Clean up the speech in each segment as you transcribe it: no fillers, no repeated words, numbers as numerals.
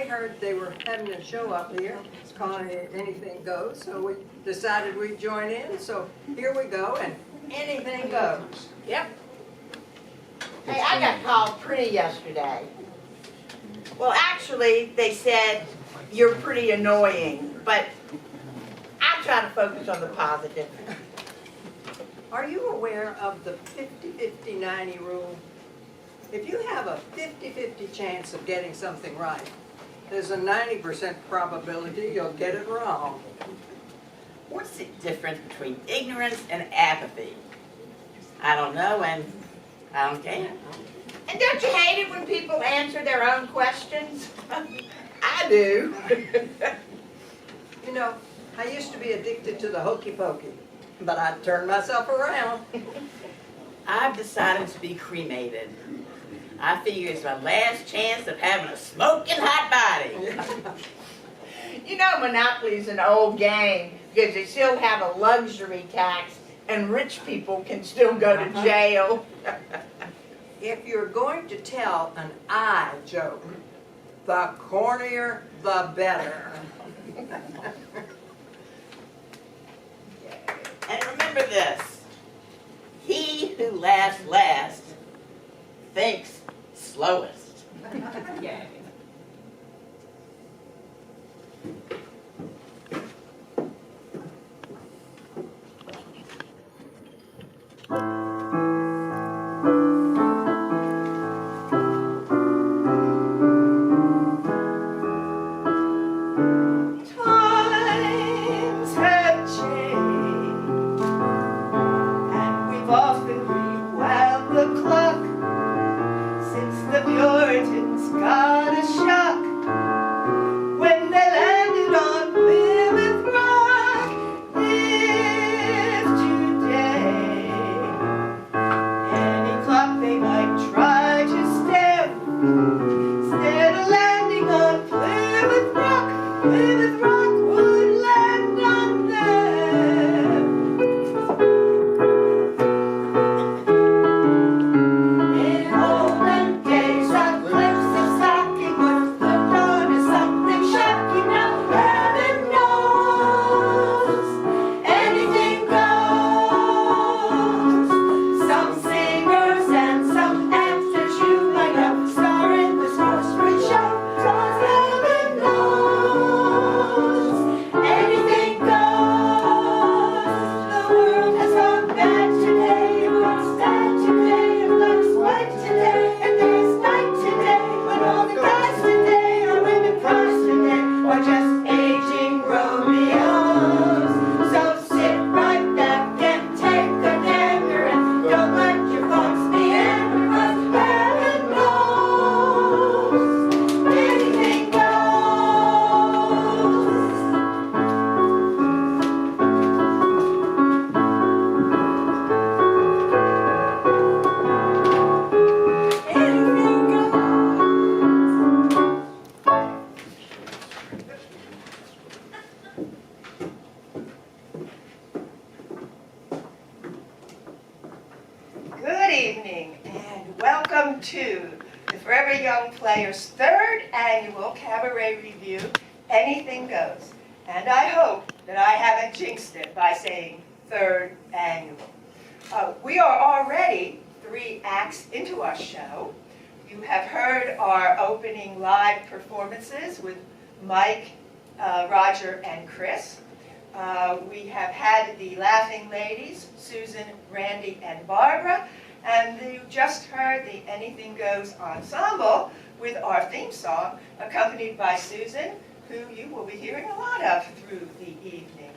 heard they were having a show up here. It's calling it Anything Goes. So we decided we'd join in. So here we go, and anything goes. Yep. Hey, I got called pretty yesterday. Well, actually, they said you're pretty annoying, but I try to focus on the positive. Are you aware of the 50-50-90 rule? If you have a 50-50 chance of getting something right, there's a 90% probability you'll get it wrong. What's the difference between ignorance and apathy? I don't know, and I don't care. And don't you hate it when people answer their own questions? I do. You know, I used to be addicted to the hokey pokey, but I turned myself around. I've decided to be cremated. I figure it's my last chance of having a smoking hot body. You know, Monopoly's an old game because they still have a luxury tax and rich people can still go to jail. If you're going to tell an I joke, the cornier, the better. And remember this, he who laughs last thinks slowest. Times have changed, and we've often rewound the clock since the Puritans got a shock when they landed on Plymouth Rock. If today any clock they might try to stem, instead of landing on Plymouth Rock would land on them. In olden days, a glimpse of stocking was looked on as something shocking. Now heaven knows anything goes. Some singers and some actors you might know star in the Salisbury show. 'Cause heaven knows anything goes. The world has gone bad today, it looks sad today, it looks white today, and there's night today. But all the guys today are women cars today, or just aging Romeos. So sit right back and take a gander and don't let your thoughts meander, 'cause heaven knows anything goes. Anything Good evening and welcome to the Forever Young Players' third annual cabaret review, Anything Goes. And I hope that I haven't jinxed it by saying third annual. We are already 3 acts into our show. You have heard our opening live performances with Mike, Roger, and Chris. We have had the Laughing Ladies, Susan, Randy, and Barbara, and you just heard the Anything Goes Ensemble with our theme song, accompanied by Susan, who you will be hearing a lot of through the evening.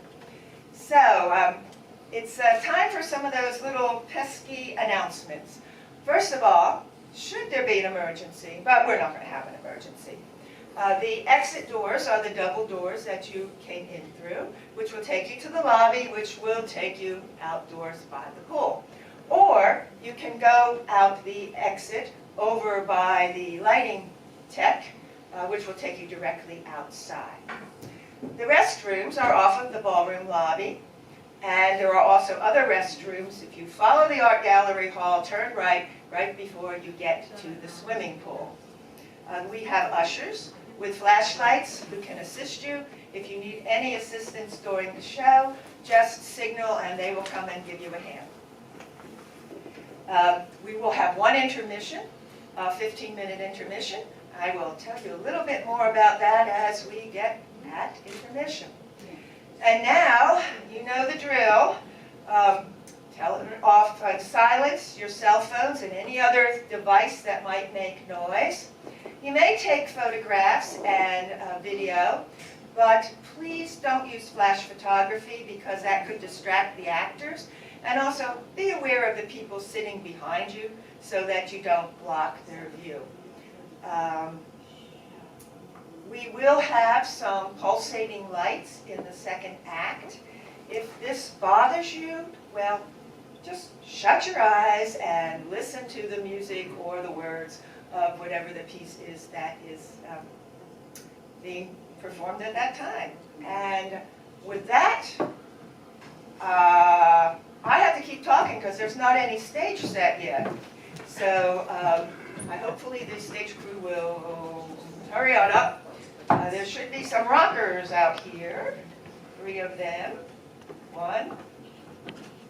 So, it's time for some of those little pesky announcements. First of all, should there be an emergency, but we're not going to have an emergency. The exit doors are the double doors that you came in through, which will take you to the lobby, which will take you outdoors by the pool. Or you can go out the exit over by the lighting tech, which will take you directly outside. The restrooms are off of the ballroom lobby, and there are also other restrooms. If you follow the art gallery hall, turn right before you get to the swimming pool. We have ushers with flashlights who can assist you. If you need any assistance during the show, just signal and they will come and give you a hand. We will have one intermission, a 15-minute intermission. I will tell you a little bit more about that as we get at intermission. And now, you know the drill. Silence your cell phones and any other device that might make noise. You may take photographs and video, but please don't use flash photography because that could distract the actors. And also be aware of the people sitting behind you so that you don't block their view. We will have some pulsating lights in the second act. If this bothers you, well, just shut your eyes and listen to the music or the words of whatever the piece is that is being performed at that time. And with that, I have to keep talking because there's not any stage set yet. So hopefully the stage crew will hurry on up. There should be some rockers out here, 3 of them. 1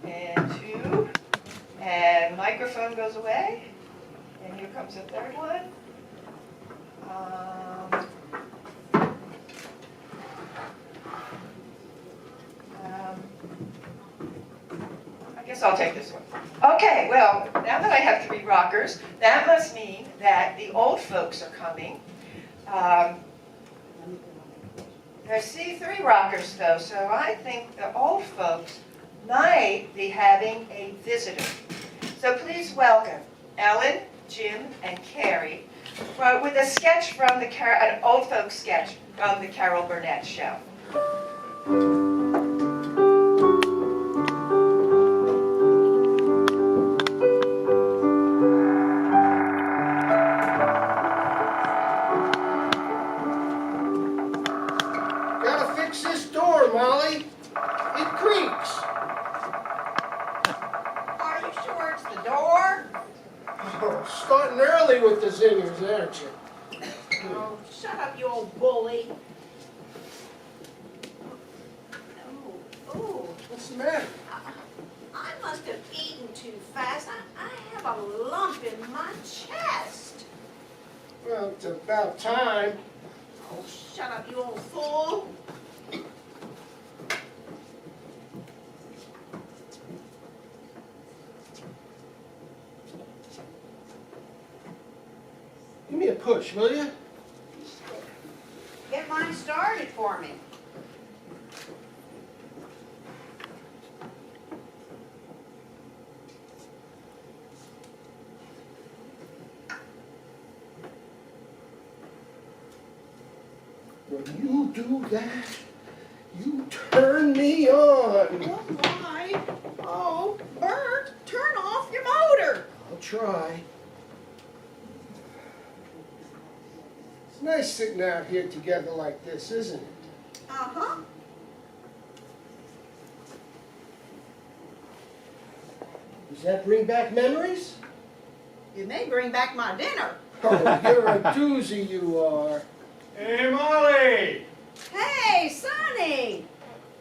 and 2, and microphone goes away, and here comes the 3rd one. I guess I'll take this one. Okay, well, now that I have 3 rockers, that must mean that the old folks are coming. I see 3 rockers though, so I think the old folks might be having a visitor. So please welcome Ellen, Jim, and Carrie with a sketch from an old folks sketch from the Carol Burnett Show. Molly, it creaks. Are you sure it's the door? Oh, starting early with the zingers, aren't you? Oh, shut up, you old bully. Oh, What's the matter? I must have eaten too fast. I have a lump in my chest. Well, it's about time. Oh, shut up, you old fool. Give me a push, will you? Get mine started for me. When you do that, you turn me on. Oh, my. Oh, Bert, turn off your motor. I'll try. It's nice sitting out here together like this, isn't it? Uh-huh. Does that bring back memories? You may bring back my dinner. Oh, you're a doozy, you are. Hey, Molly! Hey, Sonny,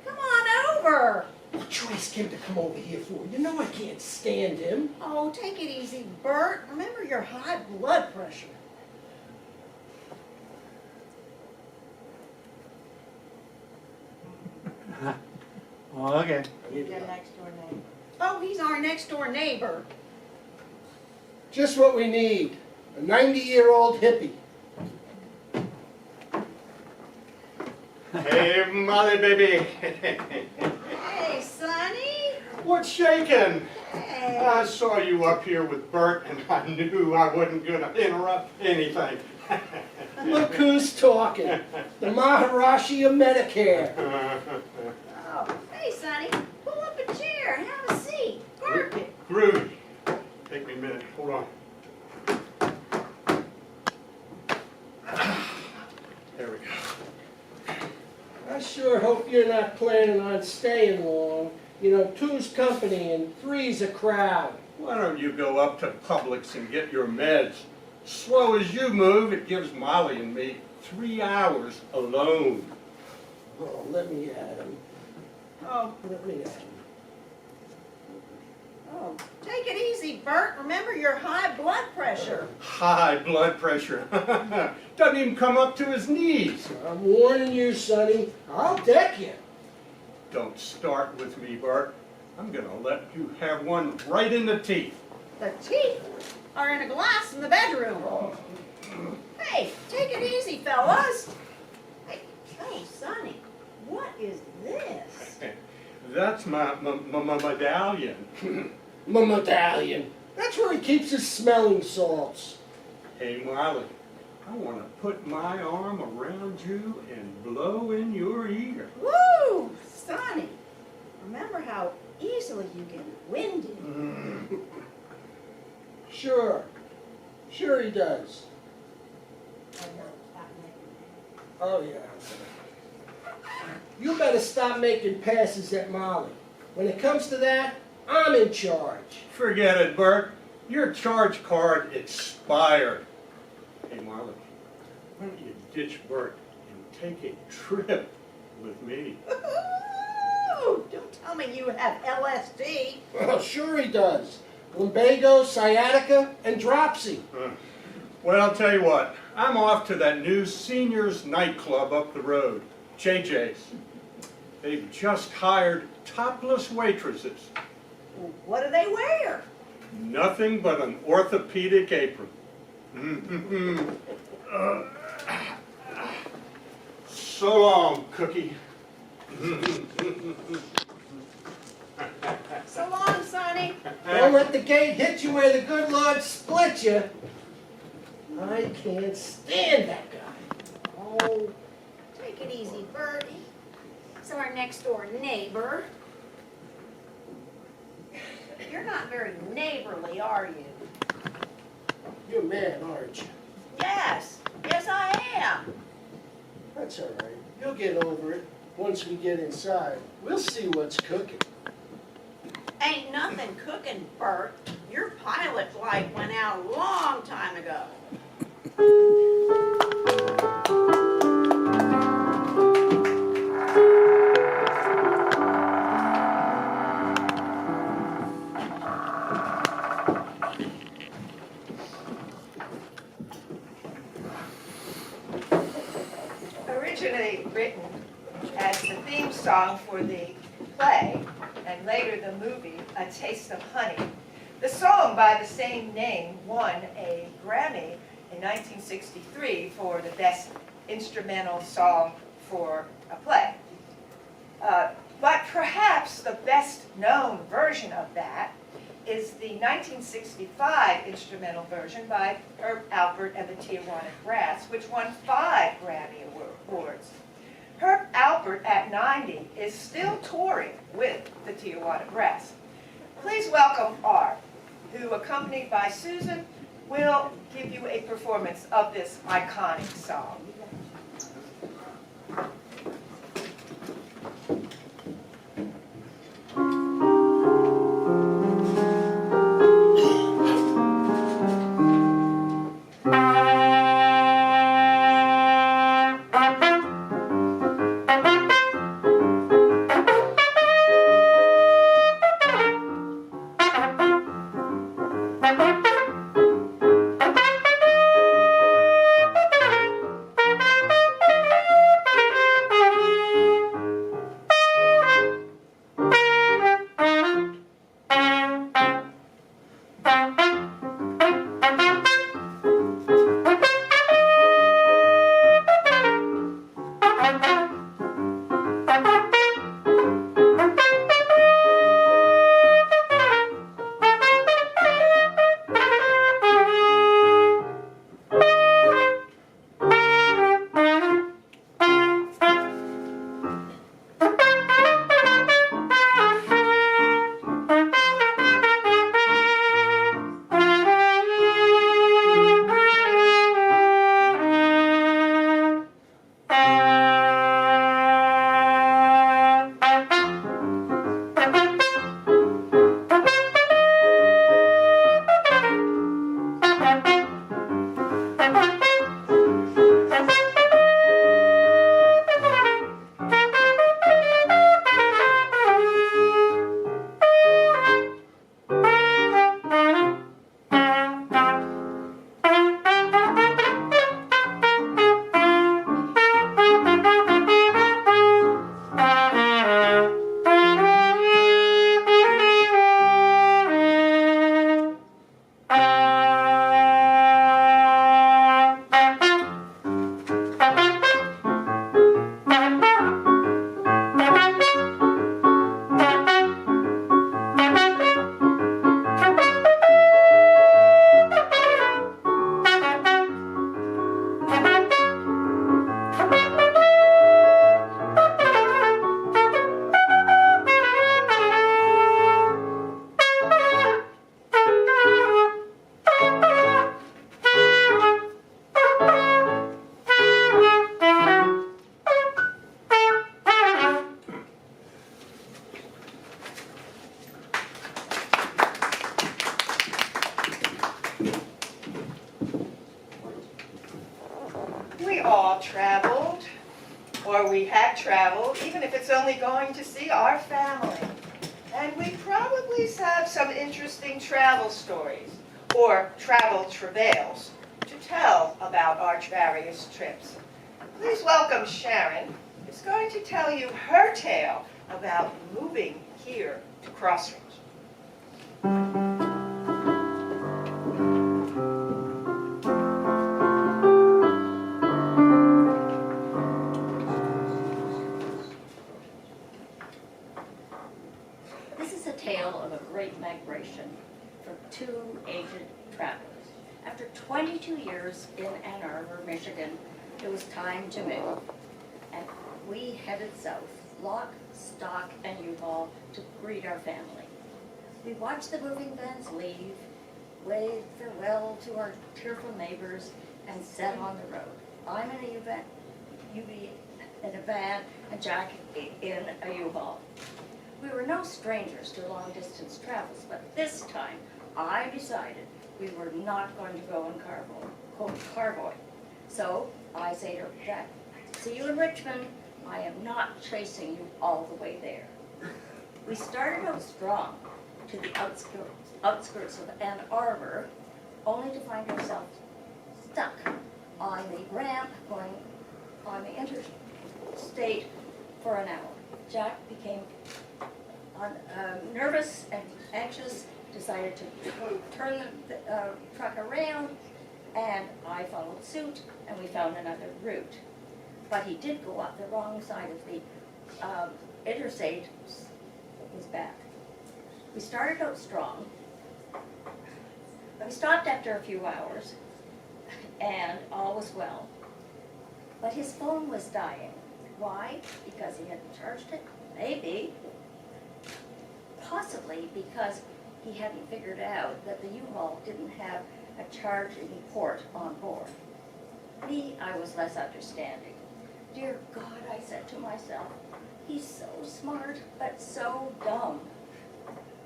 come on over. What you ask him to come over here for? You know I can't stand him. Oh, take it easy, Bert. Remember your high blood pressure. Okay. Your next door neighbor. Oh, he's our next door neighbor. Just what we need. A 90-year-old hippie. Hey, Molly, baby. Hey, Sonny. What's shaking? Hey. I saw you up here with Bert, and I knew I wasn't going to interrupt anything. Look who's talking. The Maharashi of Medicare. Oh, hey, Sonny. Pull up a chair and have a seat. Bert. Groovy. Take me a minute. Hold on. There we go. I sure hope you're not planning on staying long. You know, 2's company and 3's a crowd. Why don't you go up to Publix and get your meds? Slow as you move, it gives Molly and me 3 hours alone. Oh, let me at him. Oh, Let me at him. oh, take it easy, Bert. Remember your high blood pressure. High blood pressure. Doesn't even come up to his knees. I'm warning you, Sonny. I'll deck you. Don't start with me, Bert. I'm gonna let you have one right in the teeth. The teeth are in a glass in the bedroom. Hey, take it easy, fellas. Hey, Sonny, what is this? That's my medallion. My medallion. That's where he keeps his smelling salts. Hey, Marley, I want to put my arm around you and blow in your ear. Woo, Sonny. Remember how easily you get winded. Sure. Sure he does. Oh, yeah. You better stop making passes at Molly. When it comes to that, I'm in charge. Forget it, Bert. Your charge card expired. Hey, Marley, why don't you ditch Bert and take a trip with me? Ooh, don't tell me you have LSD. Well, sure he does. Lumbago, sciatica, and dropsy. Well, I'll tell you what. I'm off to that new seniors nightclub up the road, JJ's. They've just hired topless waitresses. What do they wear? Nothing but an orthopedic apron. So long, Cookie. So long, Sonny. Don't let the gate hit you where the good Lord split you. I can't stand that guy. Oh, take it easy, Bert. He's our next door neighbor. You're not very neighborly, are you? You're mad, aren't you? Yes, I am. That's all right. You'll get over it once we get inside. We'll see what's cooking. Ain't nothing cooking, Bert. Your pilot light went out a long time ago. Originally written as the theme song for the play and later the movie A Taste of Honey, the song by the same name won a Grammy in 1963 for the best instrumental song for a play. But perhaps the best known version of that is the 1965 instrumental version by Herb Alpert and the Tijuana Brass, which won 5 Grammy Awards. Herb Alpert, at 90, is still touring with the Tijuana Brass. Please welcome Art, who, accompanied by Susan, will give you a performance of this iconic song. we had traveled, even if it's only going to see our family. And we probably have some interesting travel stories, or travel travails, to tell about our various trips. Please welcome Sharon, who's going to tell you her tale about moving here to Crossroads. This is a tale of a great migration for two aged travelers. After 22 years in Ann Arbor, Michigan, it was time to move. And we headed south, lock, stock, and U-Haul to greet our family. We watched the moving vans leave, waved farewell to our tearful neighbors, and set on the road. I'm in a UV in a van, and Jack in a U-Haul. We were no strangers to long-distance travels, but this time I decided we were not going to go in carboy. So I say to Jack, see you in Richmond. I am not chasing you all the way there. We started out strong to the outskirts of Ann Arbor, only to find ourselves stuck on the ramp going on the interstate for an hour. Jack became nervous and anxious, decided to turn the truck around, and I followed suit, and we found another route. But he did go up the wrong side of the interstate, his back. We started out strong. We stopped after a few hours, and all was well. But his phone was dying. Why? Because he hadn't charged it? Maybe. Possibly because he hadn't figured out that the U-Haul didn't have a charging port on board. Me, I was less understanding. Dear God, I said to myself, he's so smart, but so dumb.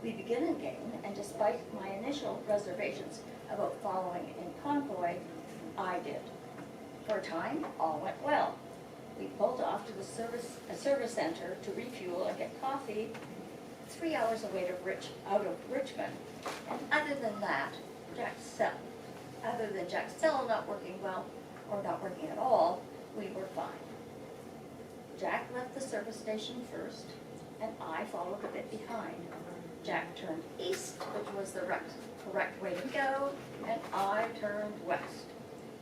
We begin again, and despite my initial reservations about following in convoy, I did. For a time, all went well. We pulled off to the service center to refuel and get coffee, 3 hours away out of Richmond. And other than Jack's cell not working well, or not working at all, we were fine. Jack left the service station first, and I followed a bit behind. Jack turned east, which was the correct way to go, and I turned west.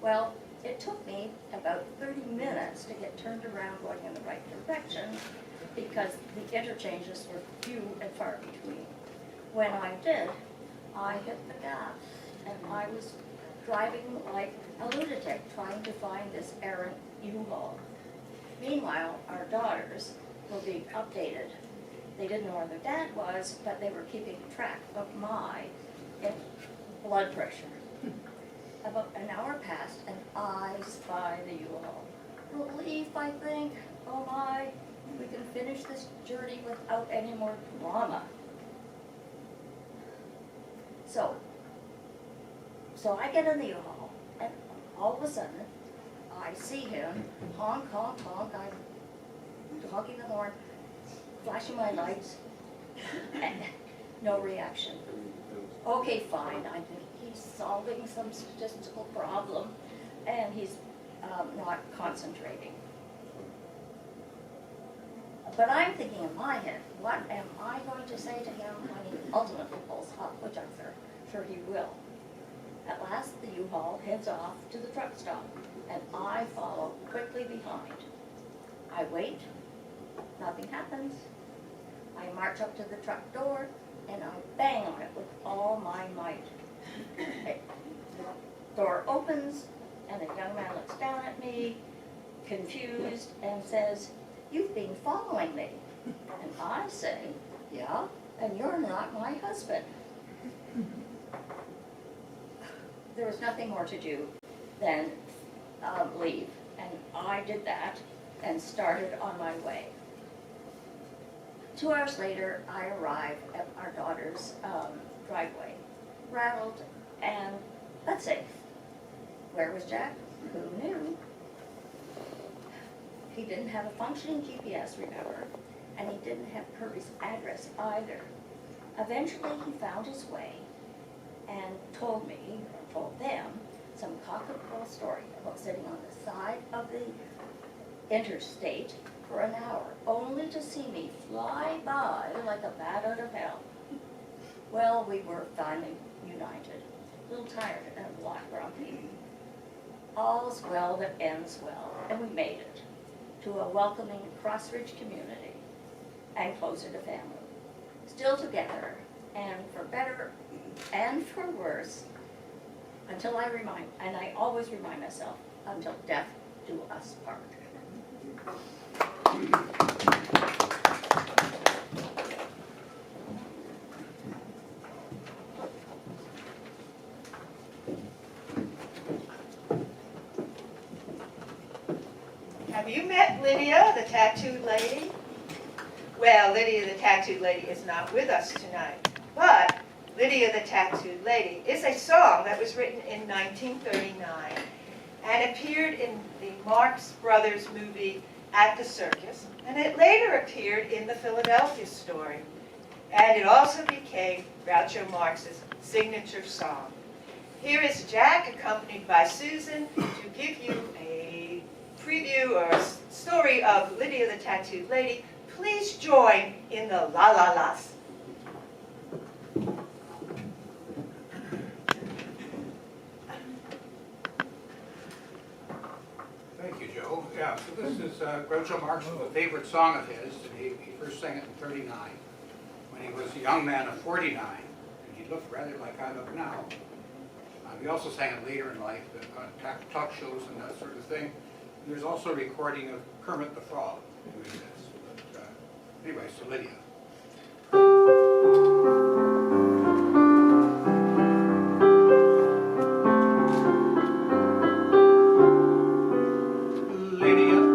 Well, it took me about 30 minutes to get turned around going in the right direction because the interchanges were few and far between. When I did, I hit the gas, and I was driving like a lunatic trying to find this errant U-Haul. Meanwhile, our daughters were being updated. They didn't know where their dad was, but they were keeping track of my blood pressure. About an hour passed, and I spy the U-Haul. Relief, I think. Oh my, we can finish this journey without any more drama. So I get in the U-Haul, and all of a sudden, I see him, honk, honk, honk. I'm honking the horn, flashing my lights, and no reaction. Okay, fine. I think he's solving some statistical problem, and he's not concentrating. But I'm thinking in my head, what am I going to say to him when he ultimately pulls up, which I'm sure he will. At last, the U-Haul heads off to the truck stop, and I follow quickly behind. I wait, nothing happens. I march up to the truck door, and I bang on it with all my might. The door opens, and a young man looks down at me, confused, and says, "You've been following me." And I say, "Yeah, and you're not my husband." There was nothing more to do than leave, and I did that and started on my way. 2 hours later, I arrived at our daughter's driveway, rattled and but safe. Where was Jack? Who knew? He didn't have a functioning GPS, remember, and he didn't have Kirby's address either. Eventually, he found his way and told me, or told them, some cock-and-bull story about sitting on the side of the interstate for an hour, only to see me fly by like a bat out of hell. Well, we were finally united, a little tired and a lot grumpy. All's well that ends well, and we made it to a welcoming Cross Ridge community and closer to family. Still together, and for better and for worse, until I always remind myself, until death do us part. Have you met Lydia, the tattooed lady? Well, Lydia the tattooed lady is not with us tonight, but Lydia the Tattooed Lady is a song that was written in 1939 and appeared in the Marx Brothers movie At the Circus, and it later appeared in the Philadelphia Story. And it also became Groucho Marx's signature song. Here is Jack, accompanied by Susan, to give you a preview or a story of Lydia the Tattooed Lady. Please join in the La La Las. Thank you, Joe. Yeah, so this is Groucho Marx, a favorite song of his, and he first sang it in '39, when he was a young man of 49, and he looked rather like I look now. He also sang it later in life, on talk shows and that sort of thing. And there's also a recording of Kermit the Frog doing this. But anyway, so Lydia. Lydia,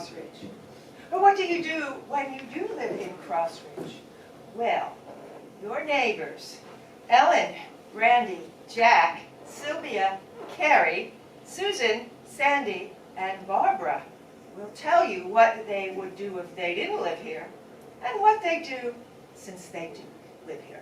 Cross Ridge. But what do you do when you do live in Cross Ridge? Well, your neighbors, Ellen, Randy, Jack, Sylvia, Carrie, Susan, Sandy, and Barbara will tell you what they would do if they didn't live here, and what they do since they do live here.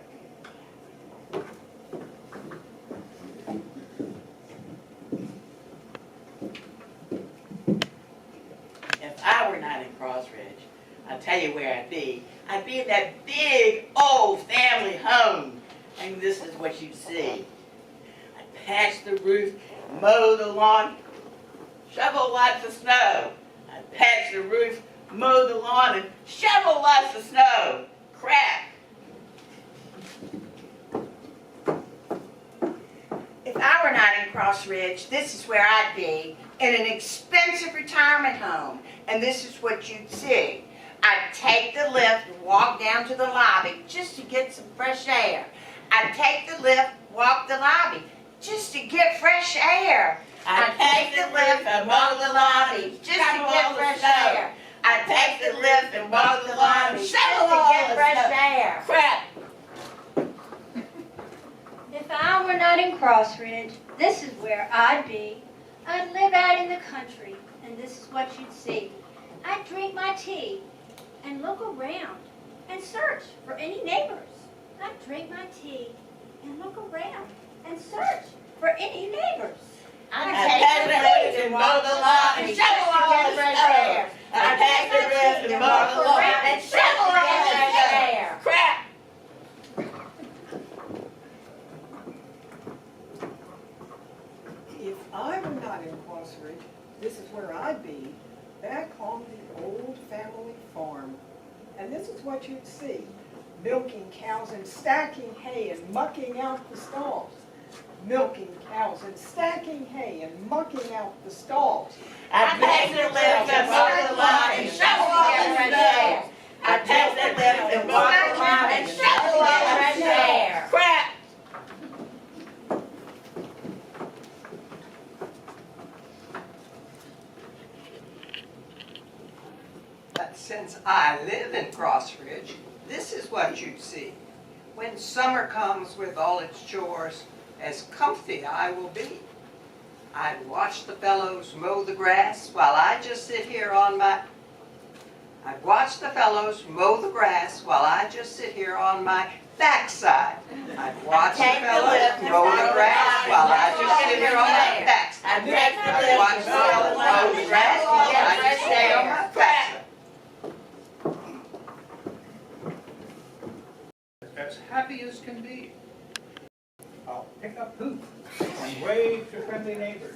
If I were not in Cross Ridge, I'll tell you where I'd be. I'd be in that big old family home. And this is what you'd see. I'd patch the roof, mow the lawn, shovel lots of snow. I'd patch the roof, mow the lawn, and shovel lots of snow. Crap. If I were not in Cross Ridge, this is where I'd be, in an expensive retirement home. And this is what you'd see. I'd take the lift and walk down to the lobby just to get some fresh air. I'd take the lift, walk the lobby just to get fresh air. I'd take the lift and walk the lobby just to get fresh air. I'd take the lift and walk the lobby just to get fresh air. Crap. If I were not in Cross Ridge, this is where I'd be. I'd live out in the country, and this is what you'd see. I'd drink my tea and look around and search for any neighbors. I'd drink my tea and look around and search for any neighbors. I'd take the lift and mow the lawn and shovel all the fresh air. I'd take the lift and mow the lawn and shovel all the fresh air. Crap. If I were not in Cross Ridge, this is where I'd be, back on the old family farm. And this is what you'd see, milking cows and stacking hay and mucking out the stalls. Milking cows and stacking hay and mucking out the stalls. I'd take the lift and mow the lawn and shovel all the fresh air. I'd take the lift and mow the lawn and shovel all the fresh air. Crap. But since I live in Cross Ridge, this is what you'd see. When summer comes with all its chores, as comfy I will be. I'd watch the fellows mow the grass while I just sit here on my... I'd watch the fellows mow the grass while I just sit here on my backside. I'd watch the fellows mow the grass while I just sit here on my backside. I'd watch the fellows mow the grass while I just stay on my backside. As happy as can be. I'll pick up poop and wave to friendly neighbors.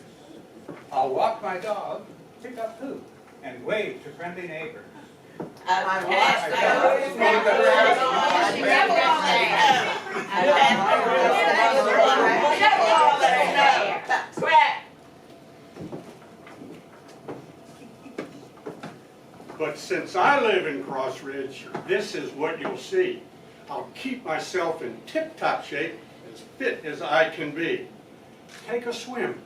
I'll walk my dog, pick up poop, and wave to friendly neighbors. I'd pass the roof, mow the grass, shovel all the snow. I'd pass the roof, mow the lawn, shovel all the snow. Crap. But since I live in Cross Ridge, this is what you'll see. I'll keep myself in tip-top shape, as fit as I can be. Take a swim,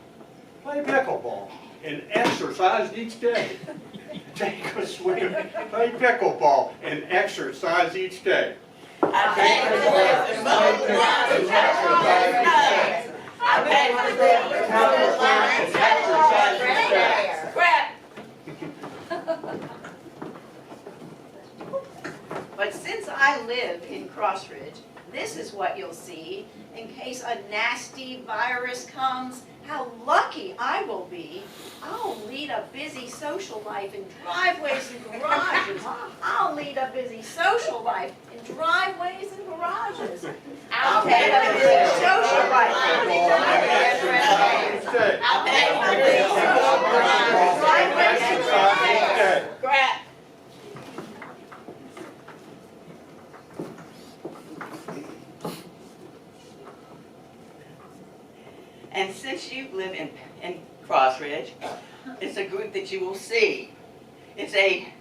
play pickleball, and exercise each day. Take a swim, play pickleball, and exercise each day. I'd take the lift and mow the lawn and shovel all the snow. I'd take the lift and mow the lawn and shovel all the fresh air. Crap. But since I live in Cross Ridge, this is what you'll see in case a nasty virus comes. How lucky I will be. I'll lead a busy social life in driveways and garages. I'll lead a busy social life in driveways and garages. I'll take a busy social life in driveways and garages. I'll take a busy social life in driveways and garages. Crap. And since you live in Cross Ridge, it's a group that you will see. It's a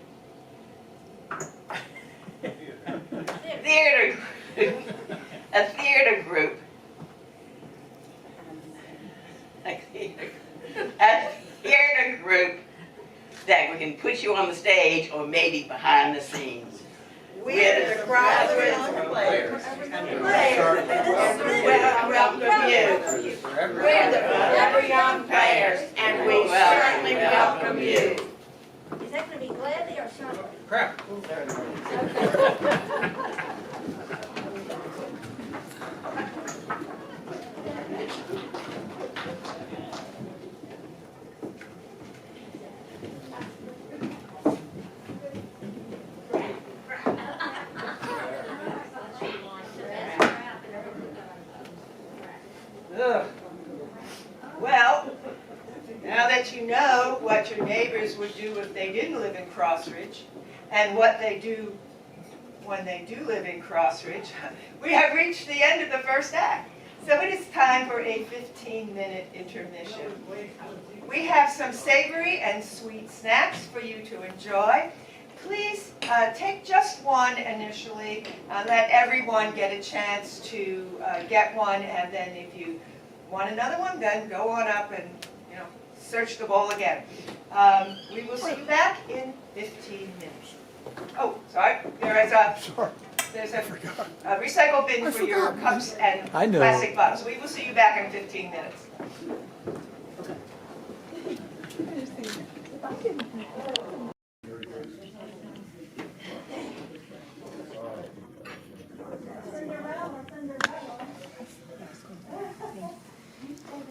theater group. A theater group. A theater group that we can put you on the or maybe behind the scenes. We're the Crossroads Players. And welcome you. We're the Forever Young Players, and we certainly welcome you. Is that gonna be gladly or something? Crap. Ugh. Well, now that you know what your neighbors would do if they didn't live in Crossridge, and what they do when they do live in Crossridge, we have reached the end of the first act. So it is time for a 15-minute intermission. We have some savory and sweet snacks for you to enjoy. Please take just one initially. Let everyone get a chance to get one, and then if you want another one, then go on up and search the bowl again. We will see you back in 15 minutes. Oh, sorry. There's a recycle bin for your cups and plastic bottles. We will see you back in 15 minutes.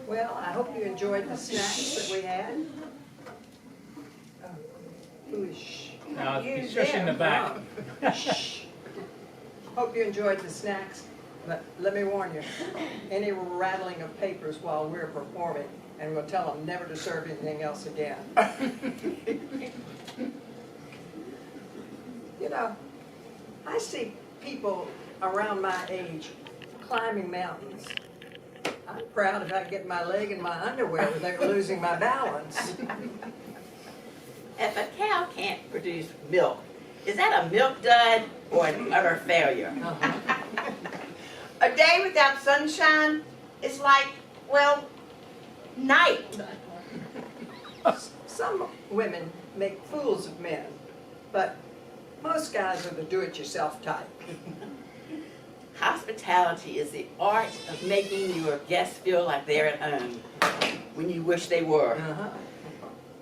Well, I hope you enjoyed the snacks that we had. Shh. Now, You he's just in the there. back. Shh. Hope you enjoyed the snacks, but let me warn you, any rattling of papers while we're performing, and we'll tell them never to serve anything else again. You know, I see people around my age climbing mountains. I'm proud if I can get my leg in my underwear without losing my balance. If a cow can't produce milk, is that a milk dud or an utter failure? A day without sunshine is like, well, night. Some women make fools of men, but most guys are the do-it-yourself type. Hospitality is the art of making your guests feel like they're at home when you wish they were.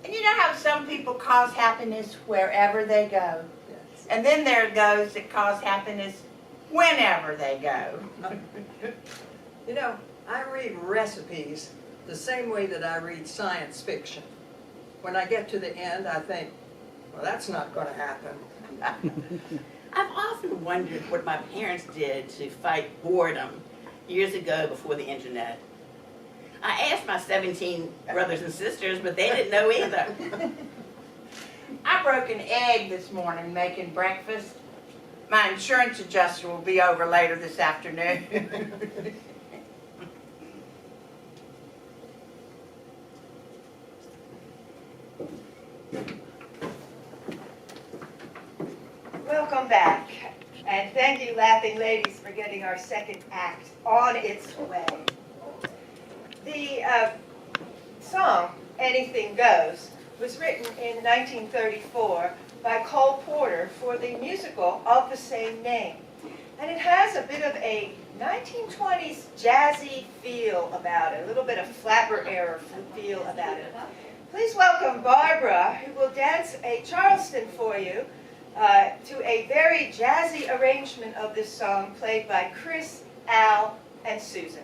And you know how some people cause happiness wherever they go? Yes. And then there are those that cause happiness whenever they go. You know, I read recipes the same way that I read science fiction. When I get to the end, I think, well, that's not going to happen. I've often wondered what my parents did to fight boredom years ago before the internet. I asked my 17 brothers and sisters, but they didn't know either. I broke an egg this morning making breakfast. My insurance adjuster will be over later this afternoon. Welcome back, and thank you, Laughing Ladies, for getting our second act on its way. The song, Anything Goes, was written in 1934 by Cole Porter for the musical of the same name. And it has a bit of a 1920s jazzy feel about it, a little bit of flapper era feel about it. Please welcome Barbara, who will dance a Charleston for you to a very jazzy arrangement of this song played by Chris, Al, and Susan.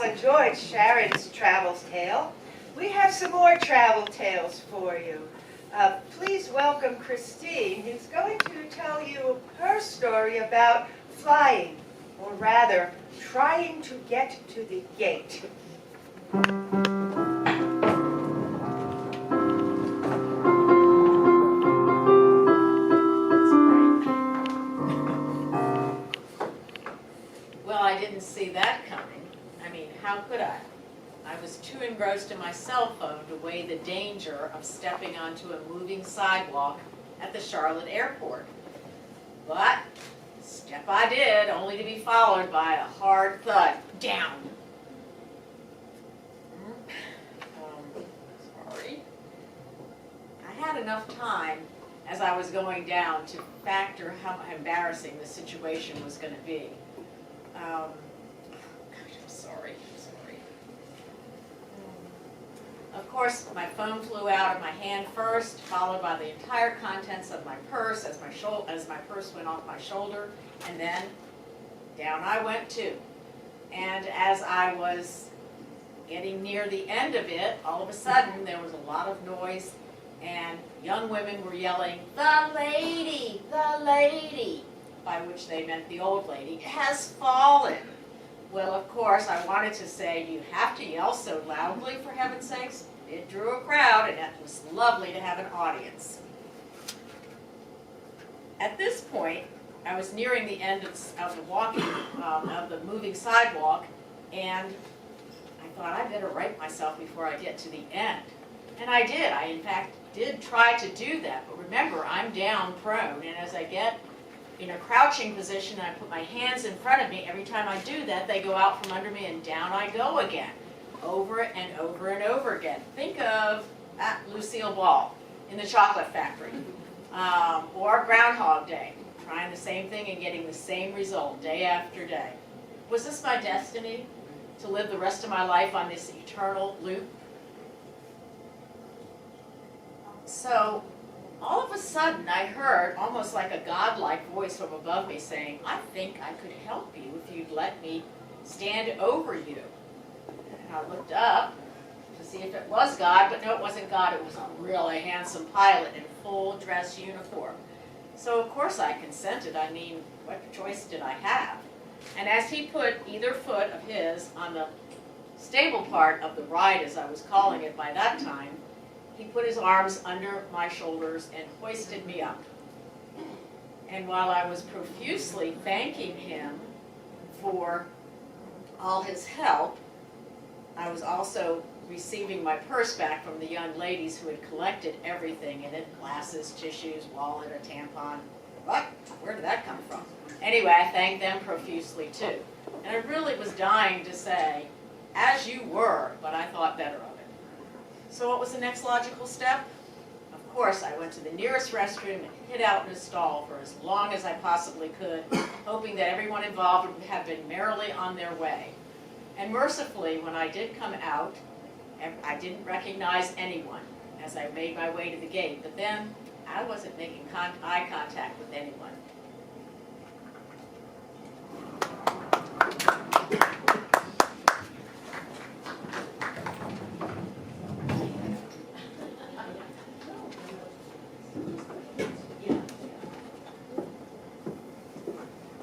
enjoyed Sharon's travels tale. We have some more travel tales for you. Please welcome Christine, who's going to tell you her story about flying, or rather, trying to get to the gate. Well, I didn't see that coming. I mean, how could I? I was too engrossed in my cell phone to weigh the danger of stepping onto a moving sidewalk at the Charlotte airport. But step I did, only to be followed by a hard thud down. Sorry. I had enough time as I was going down to factor how embarrassing the situation was going to be. Gosh, I'm sorry. Of course, my phone flew out of my hand first, followed by the entire contents of my purse as my purse went off my shoulder, and then down I went too. And as I was getting near the end of it, all of a sudden there was a lot of noise, and young women were yelling, "The lady, the lady," by which they meant the old lady, has fallen. Well, of course, I wanted to say, "You have to yell so loudly, for heaven's sakes." It drew a crowd, and it was lovely to have an audience. At this point, I was nearing the end of the walking, of the moving sidewalk, and I thought, I better right myself before I get to the end. And I did. I, in fact, did try to do that. But remember, I'm down prone, and as I get in a crouching position, I put my hands in front of me. Every time I do that, they go out from under me, and down I go again, over and over and over again. Think of Lucille Ball in The Chocolate Factory, or Groundhog Day, trying the same thing and getting the same result day after day. Was this my destiny, to live the rest of my life on this eternal loop? So, all of a sudden, I heard almost like a godlike voice from above me saying, "I think I could help you if you'd let me stand over you." And I looked up to see if it was God, but no, it wasn't God. It was a really handsome pilot in full dress uniform. So, of course, I consented. I mean, what choice did I have? And as he put either foot of his on the stable part of the ride, as I was calling it by that time, he put his arms under my shoulders and hoisted me up. And while I was profusely thanking him for all his help, I was also receiving my purse back from the young ladies who had collected everything in it: glasses, tissues, wallet, a tampon. What? Where did that come from? Anyway, I thanked them profusely too. And I really was dying to say, "As you were," but I thought better of it. So what was the next logical step? Of course, I went to the nearest restroom and hid out in a stall for as long as I possibly could, hoping that everyone involved would have been merrily on their way. And mercifully, when I did come out, I didn't recognize anyone as I made my way to the gate. But then, I wasn't making eye contact with anyone.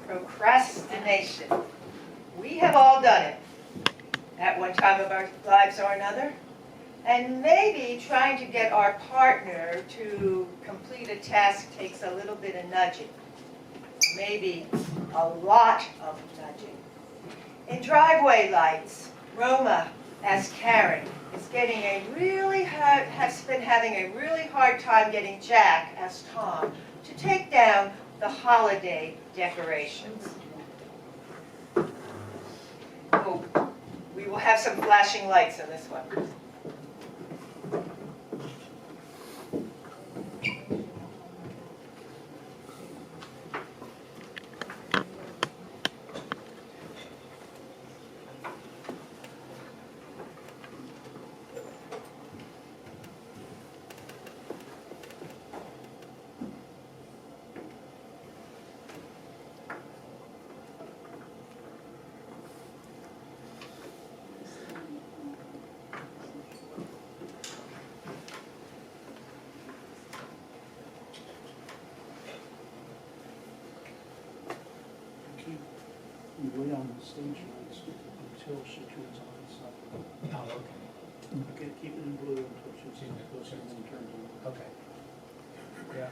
Procrastination. We have all done it at one time of our lives or another. And maybe trying to get our partner to complete a task takes a little bit of nudging. Maybe a lot of nudging. In driveway lights, Roma, as Karen, has been having a really hard time getting Jack, as Tom, to take down the holiday decorations. Oh, we will have some flashing lights on this one. wait on the stage lights until she turns on, so. Oh, okay. Okay, keep it in blue until she goes in and turns on. Okay. Yeah.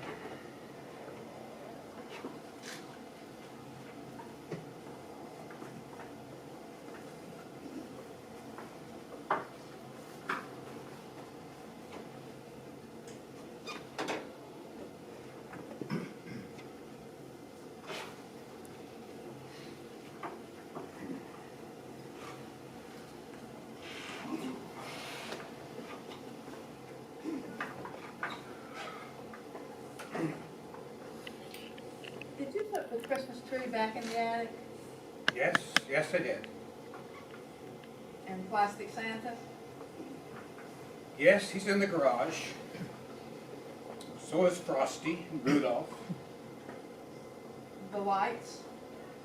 Did you put the Christmas tree back in the attic Yes, yes I did. and plastic Santa? Yes, he's in the garage. So is Frosty and Rudolph. The lights?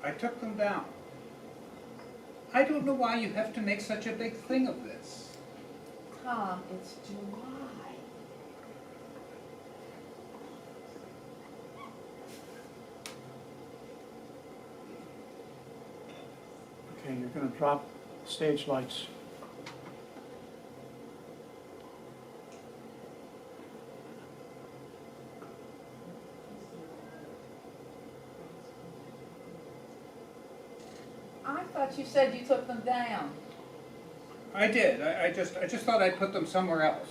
I took them down. I don't know why you have to make such a big thing of this. Tom, it's July. Okay, you're gonna drop stage lights. I thought you said you took them down. I did. I just thought I'd put them somewhere else.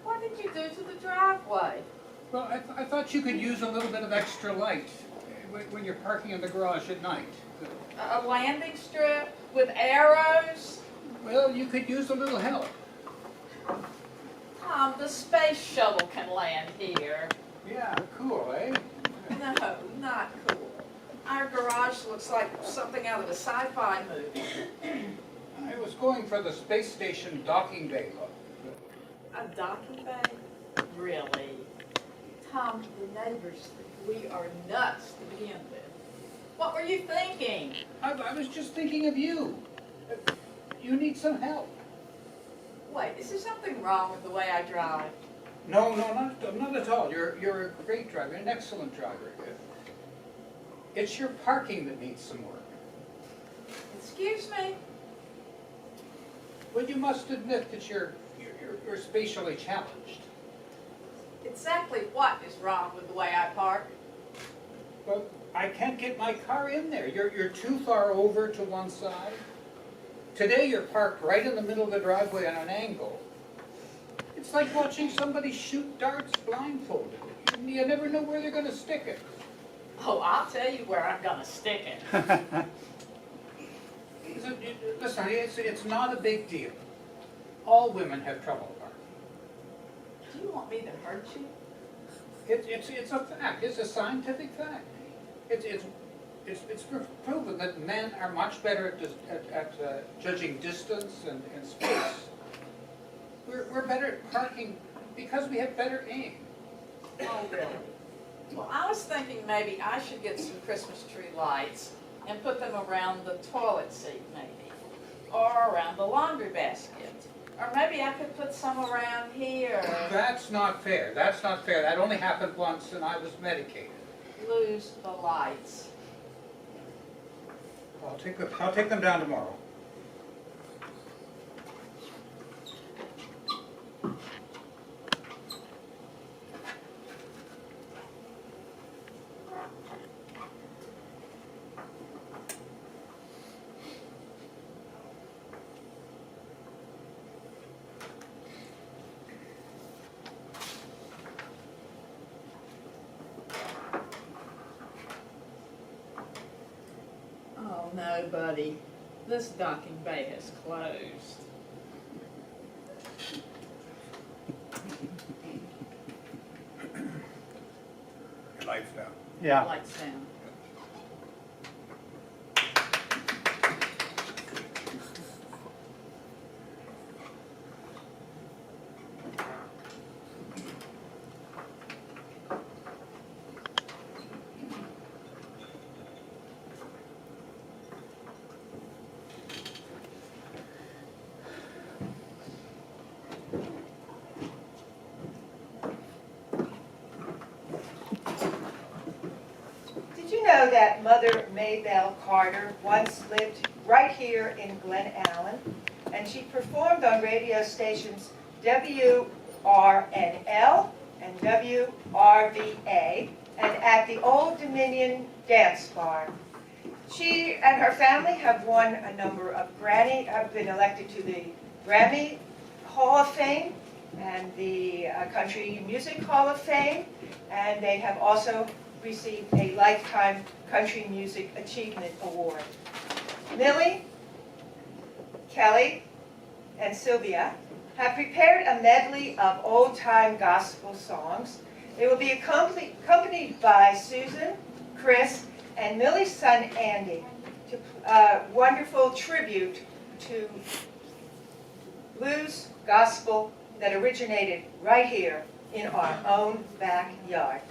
What did you do to the driveway? Well, I thought you could use a little bit of extra light when you're parking in the garage at night. A landing strip with arrows? Well, you could use a little help. Tom, the space shuttle can land here. Yeah, cool, eh? No, not cool. Our garage looks like something out of a sci-fi movie. I was going for the space station docking bay look. A docking bay? Really? Tom, the neighbors think we are nuts to begin with. What were you thinking? I was just thinking of you. You need some help. Wait, is there something wrong with the way I drive? No, not at all. You're a great driver, an excellent driver. It's your parking that needs some work. Excuse me? Well, you must admit that you're spatially challenged. Exactly what is wrong with the way I park? Well, I can't get my car in there. You're too far over to one side. Today you're parked right in the middle of the driveway on an angle. It's like watching somebody shoot darts blindfolded. You never know where they're going to stick it. Oh, I'll tell you where I'm gonna stick it. Listen, it's not a big deal. All women have trouble parking. Do you want me to hurt you? It's a fact. It's a scientific fact. It's proven that men are much better at judging distance and space. We're better at parking because we have better aim. Oh, really? Well, I was thinking maybe I should get some Christmas tree lights and put them around the toilet seat maybe, or around the laundry basket. Or maybe I could put some around here. That's not fair. That's not fair. That only happened once and I was medicated. Lose the lights. I'll take them down tomorrow. Oh, no, buddy. This docking bay has closed. Your lights down. Yeah. Lights down. mother, Maybelle Carter, once lived right here in Glen Allen, and she performed on radio stations WRNL and WRVA, and at the Old Dominion Dance Bar. She and her family have won a number of have been elected to the Grammy Hall of Fame and the Country Music Hall of Fame, and they have also received a Lifetime Country Music Achievement Award. Millie, Kelly, and Sylvia have prepared a medley of old-time gospel songs. They will be accompanied by Susan, Chris, and Millie's son Andy, to wonderful tribute to blues gospel that originated right here in our own backyard.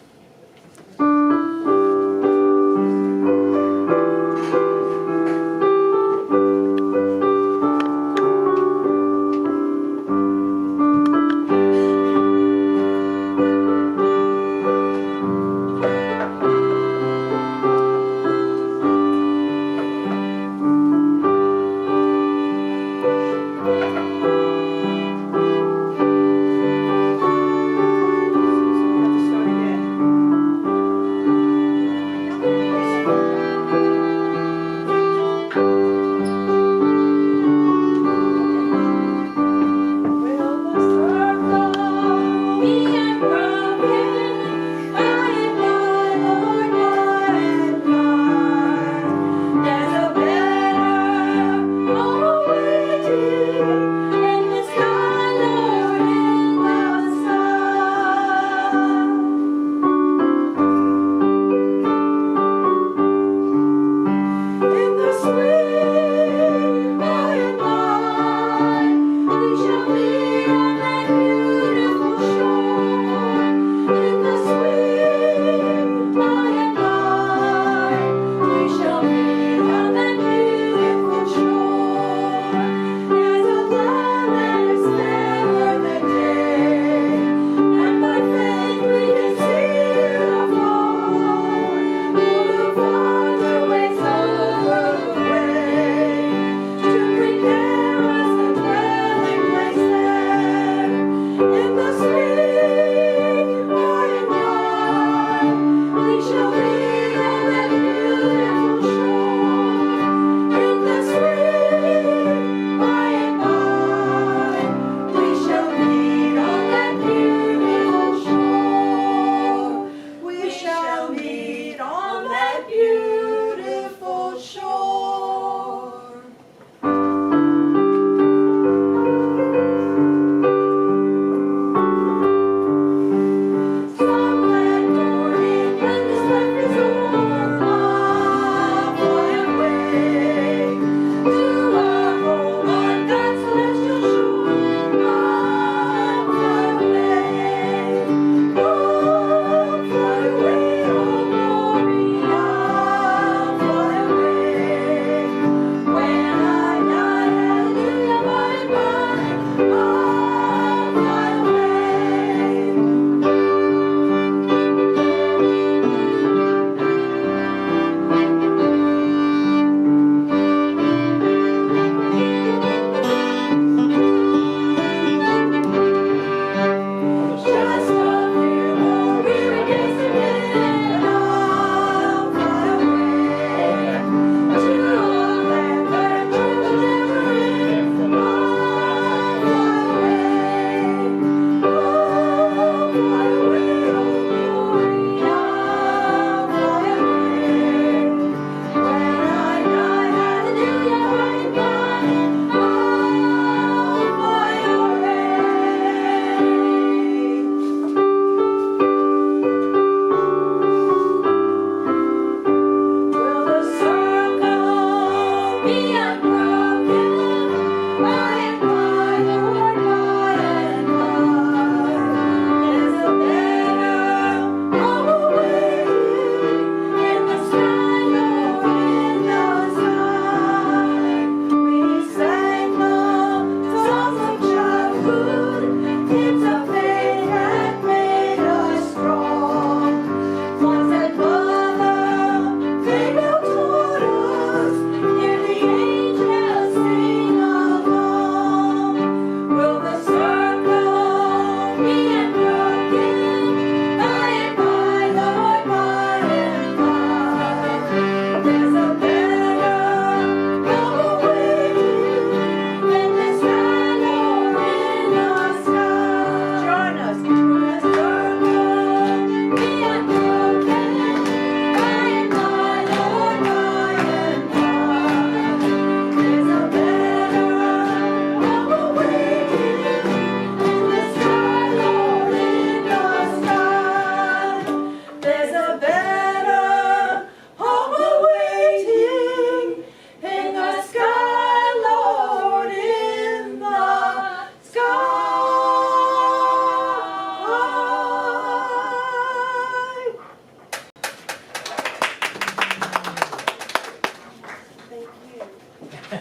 Are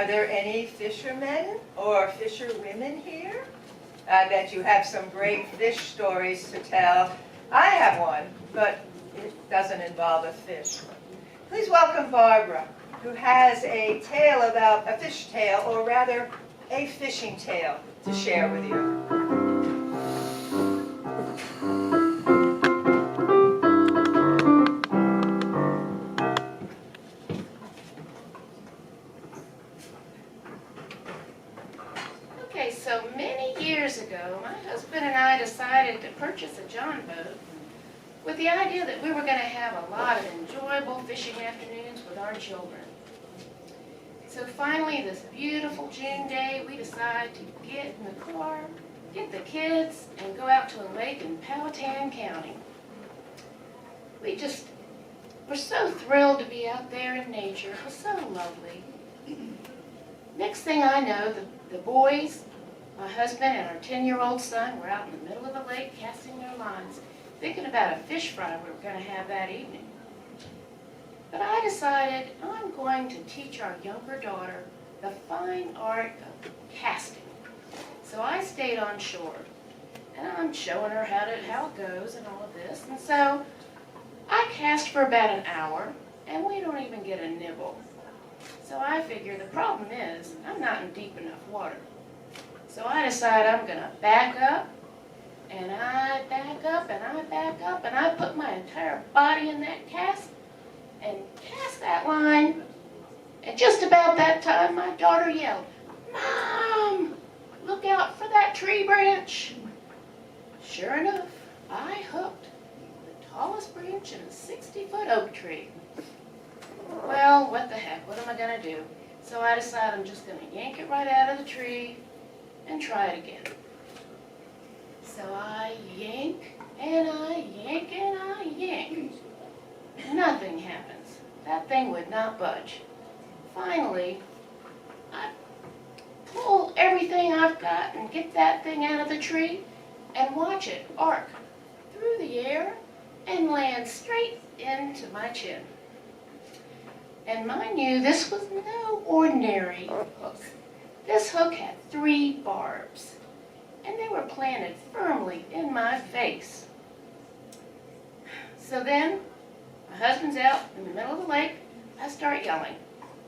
there any fishermen or fisherwomen here? I bet you have some great fish stories to tell. I have one, but it doesn't involve a fish. Please welcome Barbara, who has a tale about a fish tale, or rather, a fishing tale to share with you. Okay, so many years ago, my husband and I decided to purchase a John boat with the idea that we were going to have a lot of enjoyable fishing afternoons with our children. So finally, this beautiful June day, we decided to get in the car, get the kids, and go out to a lake in Powhatan County. We're so thrilled to be out there in nature. It was so lovely. Next thing I know, the boys, my husband, and our 10-year-old son were out in the middle of the lake casting their lines, thinking about a fish fry we were going to have that evening. But I decided I'm going to teach our younger daughter the fine art of casting. So I stayed on shore, and I'm showing her how it goes and all of this. And so I cast for about an hour, and we don't even get a nibble. So I figure the problem is I'm not in deep enough water. So I decide I'm going to back up, and I back up, and I back up, and I put my entire body in that cast and cast that line. And just about that time, my daughter yelled, "Mom, look out for that tree branch." Sure enough, I hooked the tallest branch in a 60-foot oak tree. Well, what the heck, what am I going to do? So I decide I'm just going to yank it right out of the tree and try it again. So I yank, and I yank, and I yank. Nothing happens. That thing would not budge. Finally, I pull everything I've got and get that thing out of the tree and watch it arc through the air and land straight into my chin. And mind you, this was no ordinary hook. This hook had 3 barbs, and they were planted firmly in my face. So then, my husband's out in the middle of the lake. I start yelling.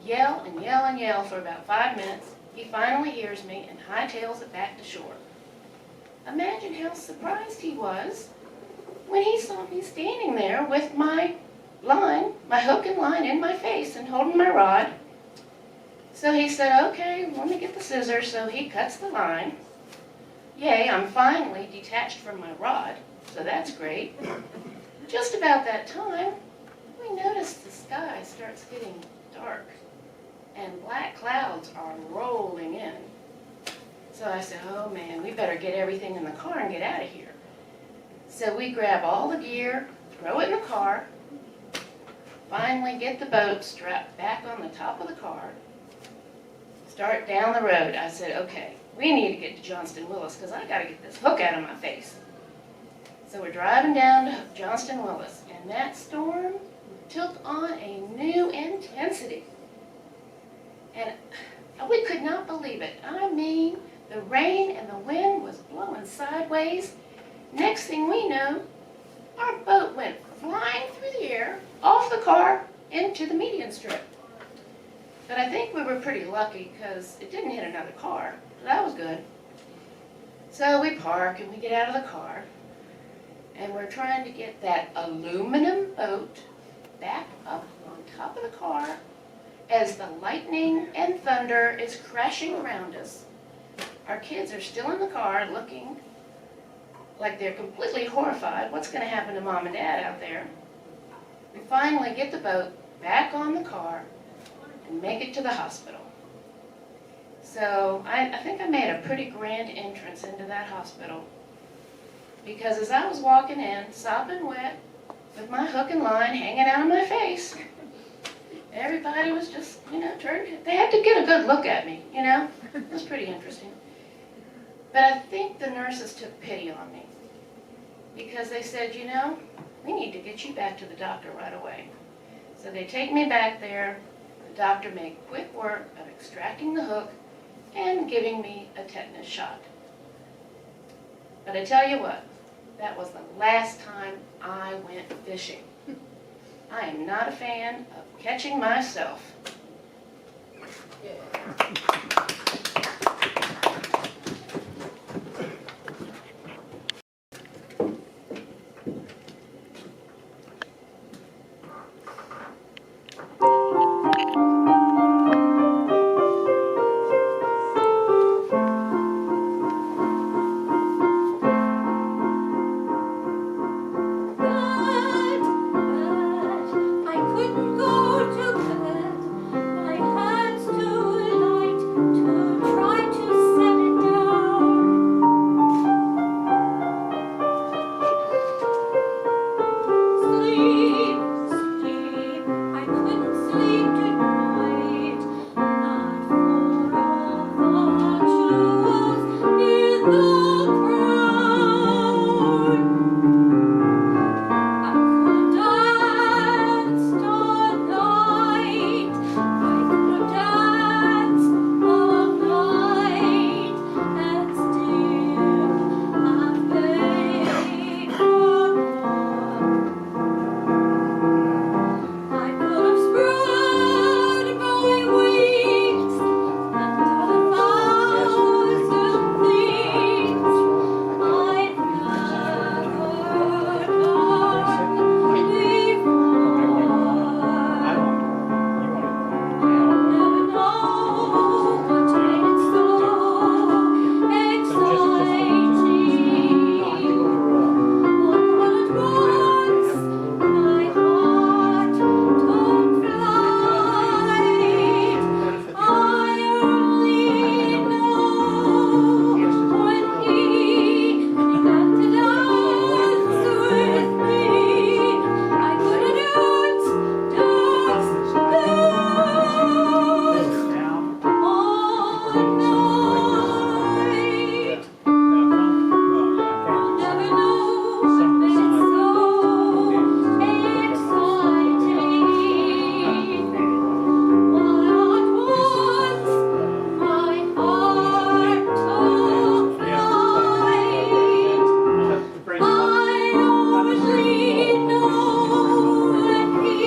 Yell and yell and yell for about 5 minutes. He finally hears me and hightails it back to shore. Imagine how surprised he was when he saw me standing there with my line, my hook and line in my face and holding my rod. So he said, "Okay, let me get the scissors." So he cuts the line. Yay, I'm finally detached from my rod, so that's great. Just about that time, we notice the sky starts getting dark and black clouds are rolling in. So I said, "Oh man, we better get everything in the car and get out of here." So we grab all the gear, throw it in the car, finally get the boat strapped back on the top of the car, start down the road. I said, "Okay, we need to get to Johnston Willis because I got to get this hook out of my face." So we're driving down to Johnston Willis, and that storm took on a new intensity. And we could not believe it. I mean, the rain and the wind was blowing sideways. Next thing we know, our boat went flying through the air, off the car, into the median strip. But I think we were pretty lucky because it didn't hit another car. That was good. So we park and we get out of the car, and we're trying to get that aluminum boat back up on top of the car as the lightning and thunder is crashing around us. Our kids are still in the car looking like they're completely horrified. What's going to happen to Mom and Dad out there? We finally get the boat back on the car and make it to the hospital. So I think I made a pretty grand entrance into that hospital. Because as I was walking in, sopping wet, with my hook and line hanging out of my face, everybody was just, they had to get a good look at me, It was pretty interesting. But I think the nurses took pity on me because they said, we need to get you back to the doctor right away. So they take me back there. The doctor made quick work of extracting the hook and giving me a tetanus shot. But I tell you what, that was the last time I went fishing. I am not a fan of catching myself. I couldn't go to bed. My heart's too light to try to set it down. Sleep, sleep. I couldn't sleep tonight. Not for all the jewels in the crown. I could dance all night. I could dance all night, and still I beg for more. I could have spread my wings and done 1,000 things I've never done before. Never know what made it so exciting. All at once, my heart took flight. I only know when he began to dance with me. I could dance all night. I'll never know what made it so exciting. All at once, my heart took flight. I only know when he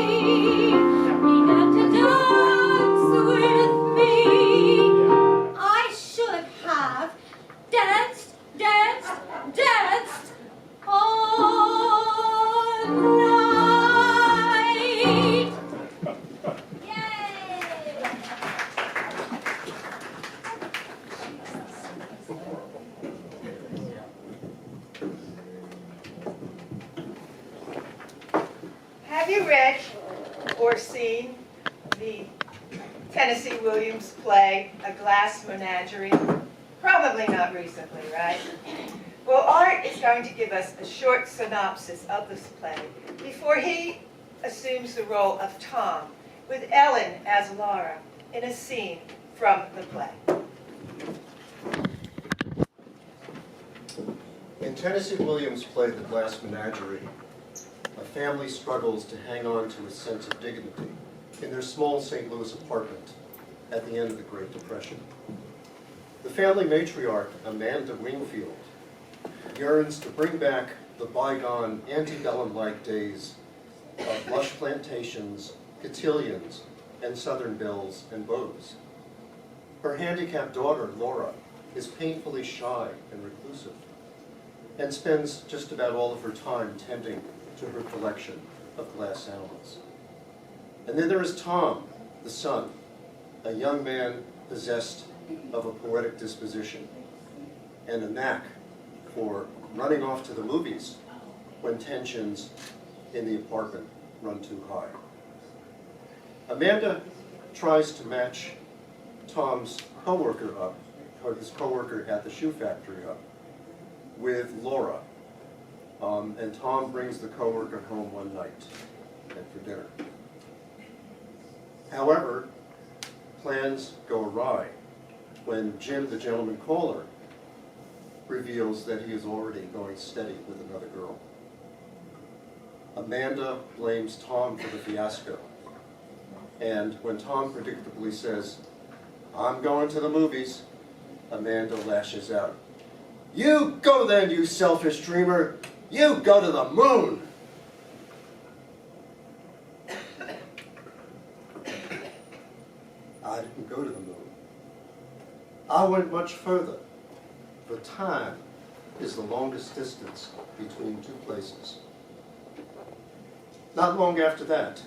began to dance with me. I should have danced, danced, danced all night. Yay! Have you read or seen the Tennessee Williams play, A Glass Menagerie? Probably not recently, right? Well, Art is going to give us a short synopsis of this play before he assumes the role of Tom, with Ellen as Laura, in a scene from the play. In Tennessee Williams' play, The Glass Menagerie, a family struggles to hang on to a sense of dignity in their small St. Louis apartment at the end of the Great Depression. The family matriarch, Amanda Wingfield, yearns to bring back the bygone antebellum-like days of lush plantations, cotillions, and southern belles and beaux. Her handicapped daughter, Laura, is painfully shy and reclusive, and spends just about all of her time tending to her collection of glass animals. And then there is Tom, the son, a young man possessed of a poetic disposition and a knack for running off to the movies when tensions in the apartment run too high. Amanda tries to match Tom's coworker up, or his coworker at the shoe factory up, with Laura, And Tom brings the coworker home one night and for dinner. However, plans go awry when Jim, the gentleman caller, reveals that he is already going steady with another girl. Amanda blames Tom for the fiasco. And when Tom predictably says, "I'm going to the movies," Amanda lashes out, "You go then, you selfish dreamer! You go to the moon!" I didn't go to the moon. I went much further. For time is the longest distance between two places. Not long after that,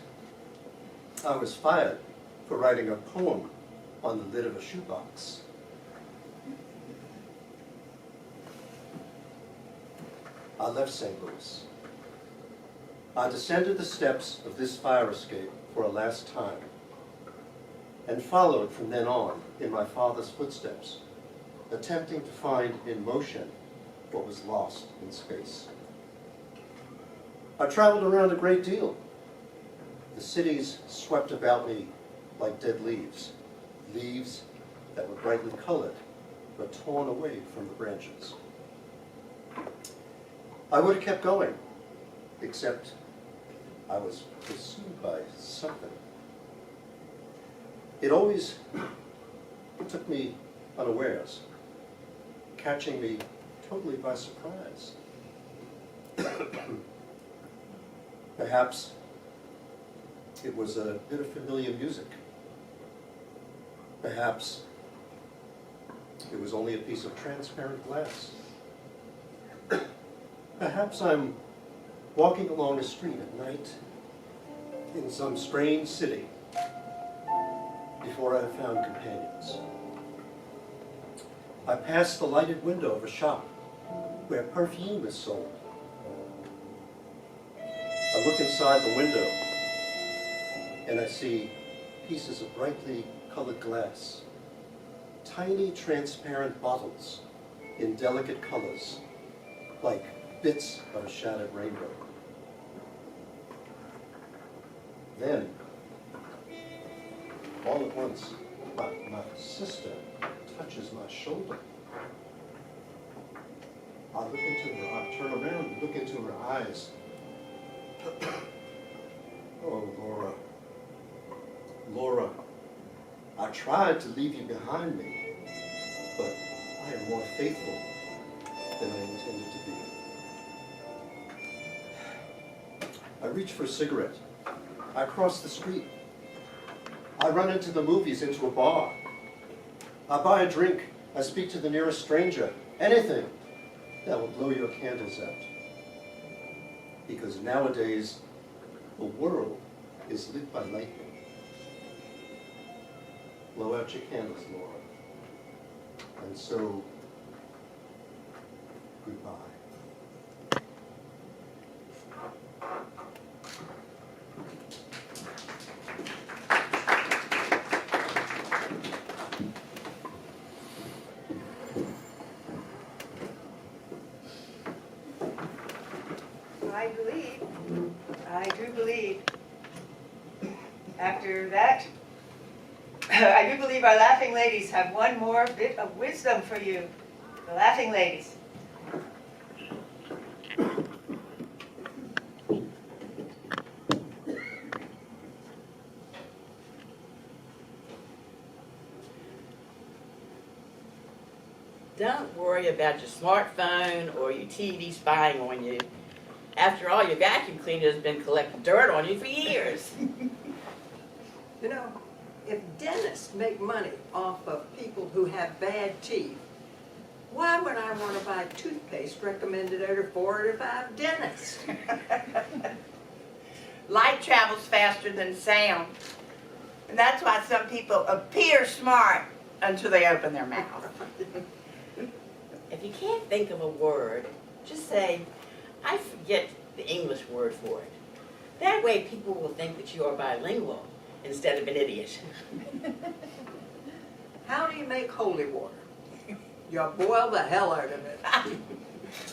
I was fired for writing a poem on the lid of a shoebox. I left St. Louis. I descended the steps of this fire escape for a last time and followed from then on in my father's footsteps, attempting to find in motion what was lost in space. I traveled around a great deal. The cities swept about me like dead leaves, leaves that were brightly colored but torn away from the branches. I would have kept going, except I was pursued by something. It always took me unawares, catching me totally by surprise. Perhaps it was a bit of familiar music. Perhaps it was only a piece of transparent glass. Perhaps I'm walking along a street at night in some strange city before I have found companions. I pass the lighted window of a shop where perfume is sold. I look inside the window and I see pieces of brightly colored glass, tiny transparent bottles in delicate colors, like bits of a shattered rainbow. Then, all at once, my sister touches my shoulder. I look into her, I turn around and look into her eyes. Oh, Laura. Laura, I tried to leave you behind me, but I am more faithful than I intended to be. I reach for a cigarette. I cross the street. I run into the movies, into a bar. I buy a drink. I speak to the nearest stranger. Anything that will blow your candles out. Because nowadays, the world is lit by lightning. Blow out your candles, Laura. And so, goodbye. I do believe, after that, I do believe our laughing ladies have one more bit of wisdom for you. The laughing ladies. Don't worry about your smartphone or your TV spying on you. After all, your vacuum cleaner has been collecting dirt on you for years. You know, if dentists make money off of people who have bad teeth, why would I want to buy toothpaste recommended every 4 to 5 dentists? Light travels faster than sound. And that's why some people appear smart until they open their mouth. If you can't think of a word, just say, I forget the English word for it. That way people will think that you are bilingual instead of an idiot. How do you make holy water? You boil the hell out of it.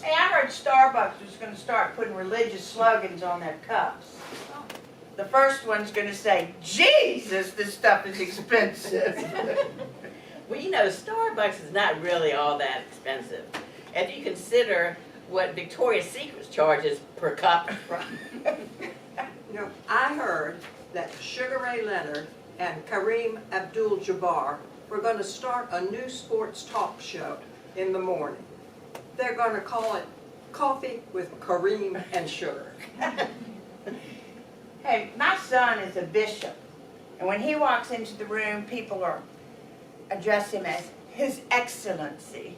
Hey, I heard Starbucks was gonna start putting religious slogans on their cups. The first one's gonna say, Jesus, this stuff is expensive. Well, you know, Starbucks is not really all that expensive. If you consider what Victoria's Secret charges per cup. You know, I heard that Sugar Ray Leonard and Kareem Abdul-Jabbar were going to start a new sports talk show in the morning. They're going to call it Coffee with Kareem and Sugar. Hey, my son is a bishop, and when he walks into the room, people address him as His Excellency.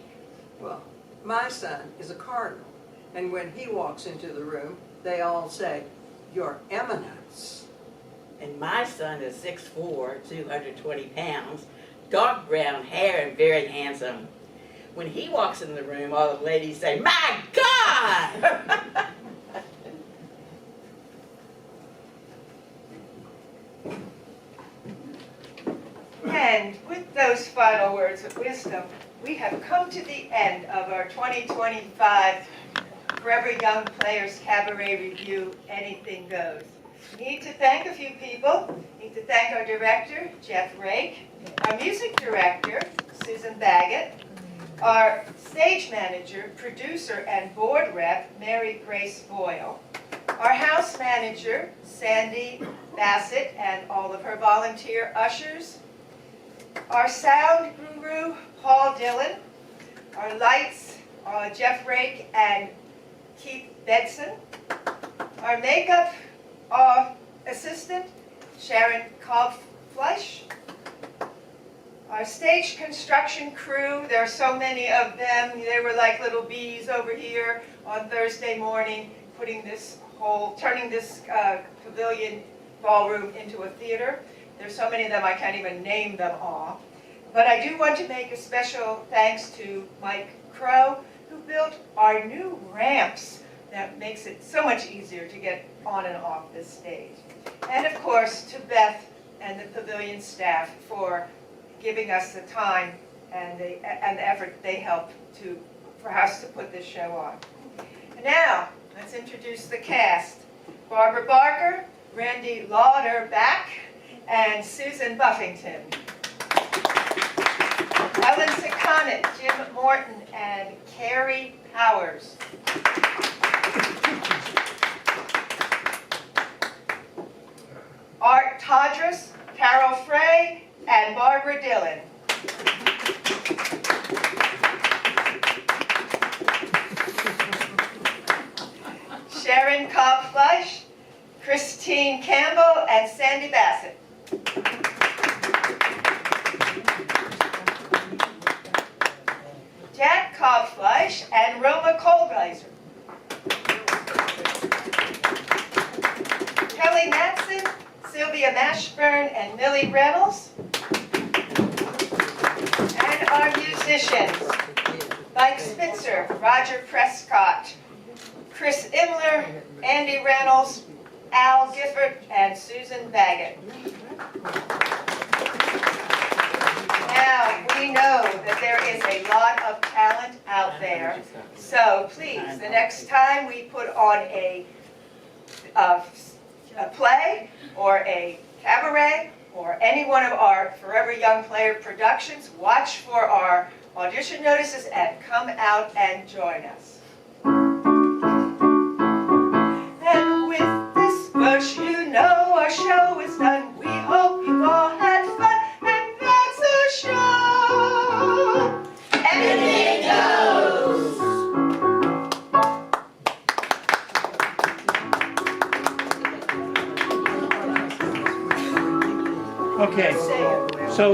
Well, my son is a cardinal, and when he walks into the room, they all say, Your Eminence. And my son is 6'4", 220 pounds, dark brown hair and very handsome. When he walks in the room, all the ladies say, My God! And with those final words of wisdom, we have come to the end of our 2025 Forever Young Players Cabaret Review, Anything Goes. Need to thank a few people. Need to thank our director, Jeff Rake, our music director, Susan Baggett, our stage manager, producer, and board rep, Mary Grace Boyle, our house manager, Sandy Bassett, and all of her volunteer ushers, our sound guru, Paul Dillon, our lights, Jeff Rake and Keith Bedson, our makeup assistant, Sharon Kovfleisch, our stage construction crew, there are so many of them, they were like little bees over here on Thursday morning, turning this pavilion ballroom into a theater. There's so many of them I can't even name them all. But I do want to make a special thanks to Mike Crow, who built our new ramps that makes it so much easier to get on and off this stage. And of course to Beth and the pavilion staff for giving us the time and the effort they helped for us to put this show on. And now, let's introduce the cast. Barbara Barker, Randy Lauder-Back, and Susan Buffington. Ellen Sekanet, Jim Morton, and Carrie Powers. Art Todras, Carol Frey, and Barbara Dillon. Sharon Kovfleisch, Christine Campbell, and Sandy Bassett. Jack Kovfleisch and Roma Kohlgeiser. Kelly Matson, Sylvia Mashburn, and Millie Reynolds. And our musicians, Mike Spitzer, Roger Prescott, Chris Imler, Andy Reynolds, Al Gifford, and Susan Baggett. Now, we know that there is a lot of talent out there, so please, the next time we put on a play or a cabaret or any one of our Forever Young Player productions, watch for our audition notices and come out and join us. And with this much you know, our show is done. We hope you've all had fun, and that's our show. Anything goes. Okay, so